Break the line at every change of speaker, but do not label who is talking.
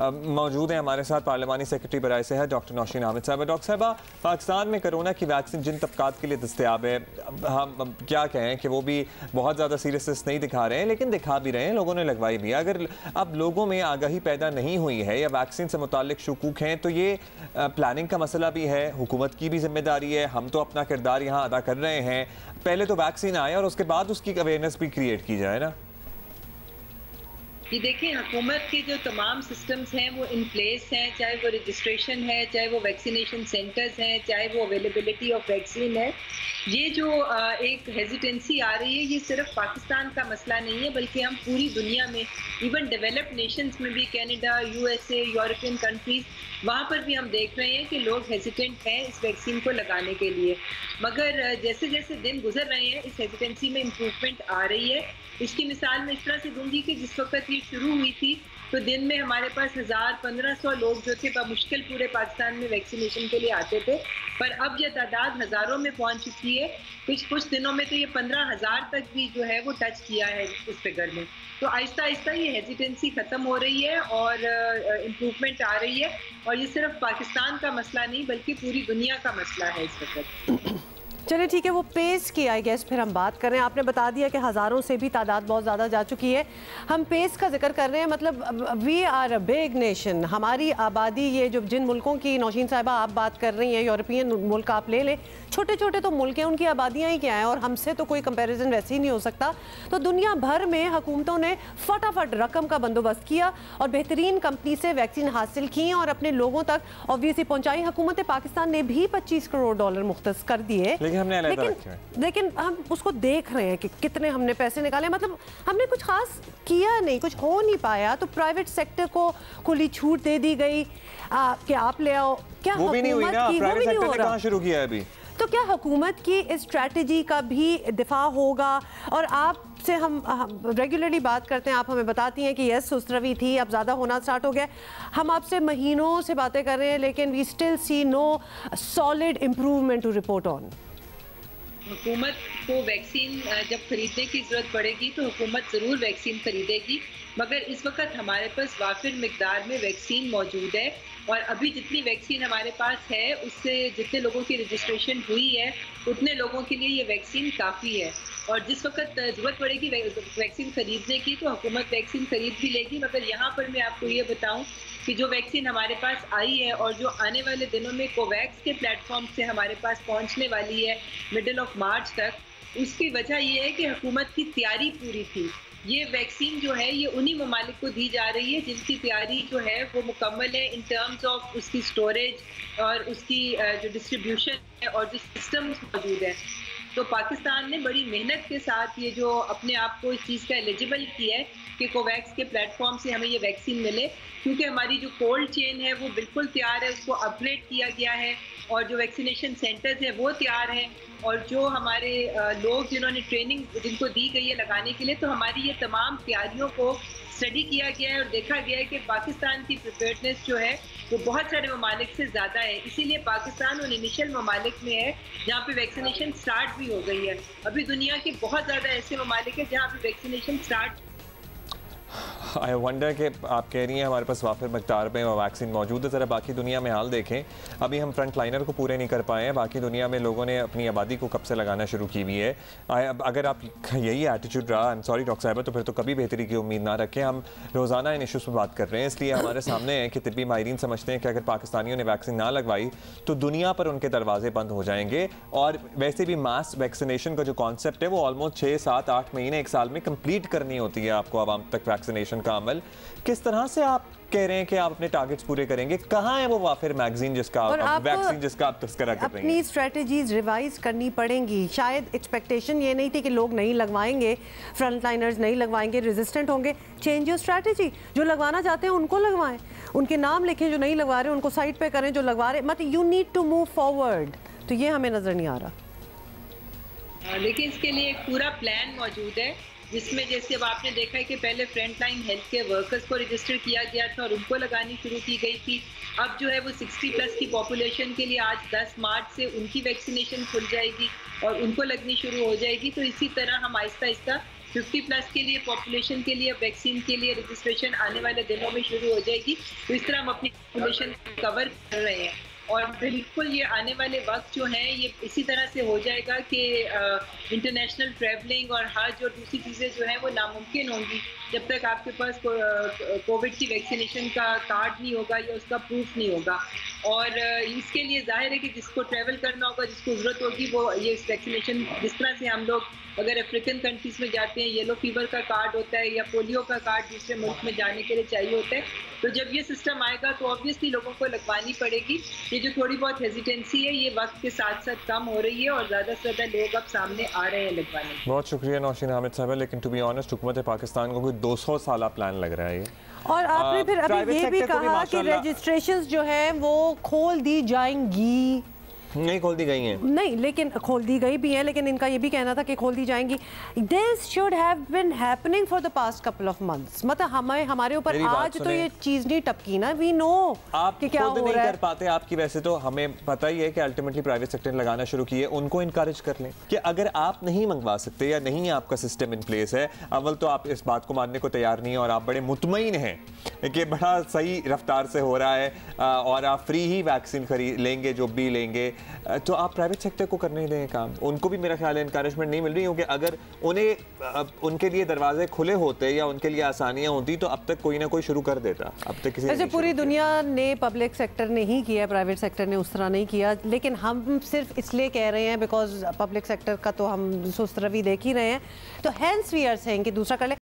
मौजूद हैं हमारे साथ पार्लिमानी सेक्रेटरी बराए सेहत डॉक्टर नौशीन आमिर साहब। डॉक्टर साहबा, पाकिस्तान में कोरोना की वैक्सीन जिन तबकात के लिए दस्तयाब है, हम क्या कहें कि वो भी बहुत ज़्यादा सीरियसनेस नहीं दिखा रहे हैं, लेकिन दिखा भी रहे हैं, लोगों ने लगवाई भी। अगर अब लोगों में आगाही पैदा नहीं हुई है या वैक्सीन से मुताल्लिक शुकूक हैं, तो ये प्लानिंग का मसला भी है, हुकूमत की भी जिम्मेदारी है। हम तो अपना किरदार यहाँ अदा कर रहे हैं, पहले तो वैक्सीन आए और उसके बाद उसकी अवेयरनेस भी क्रिएट की जाए ना।
ये देखिए, हुकूमत के जो तमाम सिस्टम्स हैं वो इन प्लेस हैं, चाहे वो रजिस्ट्रेशन है, चाहे वो वैक्सीनेशन सेंटर्स हैं, चाहे वो अवेलेबिलिटी ऑफ वैक्सीन है। ये जो एक हेजिटेंसी आ रही है, ये सिर्फ पाकिस्तान का मसला नहीं है, बल्कि हम पूरी दुनिया में, इवन डेवलप्ड नेशंस में भी, कनाडा, यूएसए, यूरोपियन कंट्रीज, वहाँ पर भी हम देख रहे हैं कि लोग हेजिटेंट हैं इस वैक्सीन को लगाने के लिए। मगर जैसे जैसे दिन गुजर रहे हैं, इस हेजिटेंसी में इम्प्रूवमेंट आ रही है। इसकी मिसाल मैं इस तरह से दूंगी कि जिस वक्त ये शुरू हुई थी तो दिन में हमारे पास 1000-1500 लोग जो थे मुश्किल पूरे पाकिस्तान में वैक्सीनेशन के लिए आते थे, पर अब यह तादाद हज़ारों में पहुंच चुकी है। कुछ दिनों में तो ये 15,000 तक भी जो है वो टच किया है इस फिगर में। तो आहिस्ता आहिस्ता ये हेजिटेंसी ख़त्म हो रही है और इम्प्रूवमेंट आ रही है, और ये सिर्फ पाकिस्तान का मसला नहीं बल्कि पूरी दुनिया का मसला है इस वक्त।
चलिए ठीक है, वो पेस की आई गेस फिर हम बात कर रहे हैं। आपने बता दिया कि हज़ारों से भी तादाद बहुत ज़्यादा जा चुकी है। हम पेस का जिक्र कर रहे हैं, मतलब we are a big nation. हमारी आबादी, ये जो जिन मुल्कों की नौशीन साहिबा आप बात कर रही हैं, यूरोपियन मुल्क आप ले लें, छोटे छोटे तो मुल्क हैं, उनकी आबादियाँ ही क्या हैं, और हमसे तो कोई कंपैरिजन वैसे ही नहीं हो सकता। तो दुनिया भर में हुकूमतों ने फटाफट रकम का बंदोबस्त किया और बेहतरीन कंपनी से वैक्सीन हासिल की और अपने लोगों तक ऑब्वियसली पहुँचाई। हुकूमत पाकिस्तान ने भी $25 करोड़ मुख्तस कर दिए, लेकिन हम उसको देख रहे हैं कि कितने हमने पैसे निकाले। मतलब हमने कुछ खास किया नहीं, कुछ हो नहीं पाया। तो प्राइवेट सेक्टर को खुली छूट दे दी गई कि आप ले आओ। क्या
वो भी नहीं हुई ना, प्राइवेट सेक्टर ने कहां शुरू किया है अभी?
तो क्या हुकूमत की इस स्ट्रैटेजी का भी दिफा होगा? और आपसे हम रेगुलरली बात करते हैं, आप हमें बताती हैं कि यस उस रवि थी, अब ज़्यादा होना स्टार्ट हो गया। हम आपसे महीनों से बातें कर रहे हैं, लेकिन we still see no solid improvement to report on.
हुकूमत को वैक्सीन जब खरीदने की ज़रूरत पड़ेगी तो हुकूमत ज़रूर वैक्सीन खरीदेगी, मगर इस वक्त हमारे पास वाफिर मिकदार में वैक्सीन मौजूद है। और अभी जितनी वैक्सीन हमारे पास है, उससे जितने लोगों की रजिस्ट्रेशन हुई है उतने लोगों के लिए ये वैक्सीन काफ़ी है। और जिस वक्त ज़रूरत पड़ेगी वैक्सीन खरीदने की तो हुकूमत वैक्सीन खरीद भी लेगी। मगर यहाँ पर मैं आपको ये बताऊँ कि जो वैक्सीन हमारे पास आई है और जो आने वाले दिनों में कोवैक्स के प्लेटफॉर्म से हमारे पास पहुंचने वाली है मिडिल ऑफ मार्च तक, उसकी वजह ये है कि हुकूमत की तैयारी पूरी थी। ये वैक्सीन जो है ये उन्हीं ममालिक को दी जा रही है जिनकी तैयारी जो है वो मुकम्मल है इन टर्म्स ऑफ उसकी स्टोरेज और उसकी जो डिस्ट्रीब्यूशन है और जो सिस्टम्स मौजूद है। तो पाकिस्तान ने बड़ी मेहनत के साथ ये जो अपने आप को इस चीज़ का एलिजिबल किया है कि कोवैक्स के प्लेटफॉर्म से हमें ये वैक्सीन मिले, क्योंकि हमारी जो कोल्ड चेन है वो बिल्कुल तैयार है, उसको अपग्रेड किया गया है, और जो वैक्सीनेशन सेंटर्स हैं वो तैयार हैं, और जो हमारे लोग जिन्होंने ट्रेनिंग जिनको दी गई है लगाने के लिए, तो हमारी ये तमाम तैयारियों को स्टडी किया गया है और देखा गया है कि पाकिस्तान की प्रिपेयर्डनेस जो है वो बहुत सारे ममालिक से ज़्यादा है। इसीलिए पाकिस्तान उन इनिशियल ममालिक में है जहाँ पे वैक्सीनेशन स्टार्ट भी हो गई है। अभी दुनिया के बहुत ज़्यादा ऐसे ममालिक है जहाँ पे वैक्सीनेशन स्टार्ट।
आई वंडर कि आप कह रही हैं हमारे पास वाफिर मकदार में वैक्सीन मौजूद है। ज़रा बाकी दुनिया में हाल देखें, अभी हम फ्रंट लाइनर को पूरे नहीं कर पाए हैं। बाकी दुनिया में लोगों ने अपनी आबादी को कब से लगाना शुरू की हुई है। अगर आप यही एटीट्यूड रहा, आई एम सॉरी डॉक्टर साहिबा, तो फिर तो कभी बेहतरी की उम्मीद ना रखें। हम रोज़ाना इन इशूज़ पर बात कर रहे हैं, इसलिए हमारे सामने है कि तिब्बी माहिरीन समझते हैं कि अगर पाकिस्तानियों ने वैक्सीन ना लगवाई तो दुनिया पर उनके दरवाजे बंद हो जाएंगे। और वैसे भी मास वैक्सीनेशन का जो कॉन्सेप्ट है वो ऑलमोस्ट 6, 7, 8 महीने, 1 साल में कंप्लीट करनी होती है आपको आवाम तक वैक्सीनेशन का अमल। किस तरह से आप कह रहे हैं कि आप अपने टारगेट्स पूरे करेंगे? कहाँ है वो वाफिर मैगजीन जिसका वैक्सीन जिसका आप तस्करा कर रहे हैं?
अपनी स्ट्रेटजीज रिवाइज करनी पड़ेंगी। शायद एक्सपेक्टेशन ये नहीं थी कि लोग नहीं लगवाएंगे, फ्रंट लाइनर्स नहीं लगवाएंगे, रेजिस्टेंट होंगे। Change your strategy. जो लगवाना चाहते हैं उनको लगवाएं, उनके नाम लिखें, जो नहीं लगवा रहे उनको साइड पे करें, जो लगवा रहे मतलब you need to move forward. तो ये हमें नजर नहीं आ रहा।
लेकिन इसके लिए एक पूरा प्लान मौजूद है, जिसमें जैसे अब आपने देखा है कि पहले front line health care workers को रजिस्टर किया गया था और उनको लगानी शुरू की गई थी। अब जो है वो 60+ की पॉपुलेशन के लिए आज 10 मार्च से उनकी वैक्सीनेशन खुल जाएगी और उनको लगनी शुरू हो जाएगी। तो इसी तरह हम आहिस्ता आहिस्ता 50+ के लिए पॉपुलेशन के लिए वैक्सीन के लिए रजिस्ट्रेशन आने वाले दिनों में शुरू हो जाएगी। तो इस तरह हम अपनी पॉपुलेशन कवर कर रहे हैं और बिल्कुल ये आने वाले वक्त जो है ये इसी तरह से हो जाएगा कि इंटरनेशनल ट्रैवलिंग और हज और दूसरी चीज़ें जो हैं वो नामुमकिन होंगी जब तक आपके पास कोविड की वैक्सीनेशन का कार्ड नहीं होगा या उसका प्रूफ नहीं होगा। और इसके लिए जाहिर है कि जिसको ट्रैवल करना होगा, जिसको ज़रूरत होगी, वो ये वैक्सीनेशन जिस तरह से हम लोग अगर अफ्रीकन कंट्रीज में जाते हैं येलो फीवर का कार्ड होता है या पोलियो का कार्ड दूसरे मुल्क में जाने के लिए चाहिए होता है, तो जब ये सिस्टम आएगा तो ऑब्वियसली लोगों को लगवानी पड़ेगी। ये जो थोड़ी बहुत हेजिटेंसी है ये वक्त के साथ साथ कम हो रही है और ज़्यादा से ज़्यादा लोग अब सामने आ रहे हैं लगवाने।
बहुत शुक्रिया नौशीन हामिद साहब, लेकिन टू बी ऑनेस्ट हुकूमत पाकिस्तान को कोई 200 साल प्लान लग रहा है ये।
और आपने फिर अभी ये भी कहा कि रजिस्ट्रेशंस जो हैं वो खोल दी जाएंगी।
नहीं खोल दी गई हैं,
नहीं लेकिन खोल दी गई भी है, लेकिन इनका ये भी कहना था कि खोल दी जाएंगी। This should have been happening for the past couple of months. मतलब हमारे ऊपर आज तो ये चीज नहीं टपकी ना। वी नो
आप कि क्या हो रहा है। कर पाते आपकी, वैसे तो हमें पता ही है कि अल्टीमेटली प्राइवेट सेक्टर ने लगाना शुरू किए। उनको इनकरेज कर लें कि अगर आप नहीं मंगवा सकते या नहीं आपका सिस्टम इन प्लेस है, अव्वल तो आप इस बात को मानने को तैयार नहीं है और आप बड़े मुतमईन हैं कि बड़ा सही रफ्तार से हो रहा है और आप फ्री ही वैक्सीन खरीद लेंगे जो भी लेंगे, तो आप प्राइवेट सेक्टर को करने दें काम। उनको भी मेरा ख्याल है इनकरेजमेंट नहीं मिल रही, क्योंकि अगर उन्हें उनके लिए दरवाजे खुले होते या उनके लिए आसानियां होती तो अब तक कोई ना कोई शुरू कर देता। अब तक किसी
वैसे पूरी दुनिया ने पब्लिक सेक्टर ने ही किया, प्राइवेट सेक्टर ने उस तरह नहीं किया, लेकिन हम सिर्फ इसलिए कह रहे हैं बिकॉज पब्लिक सेक्टर का तो हम सुस्त रवि देख ही रहे हैं, तो हेंस वी आर सेइंग कि दूसरा कर ले।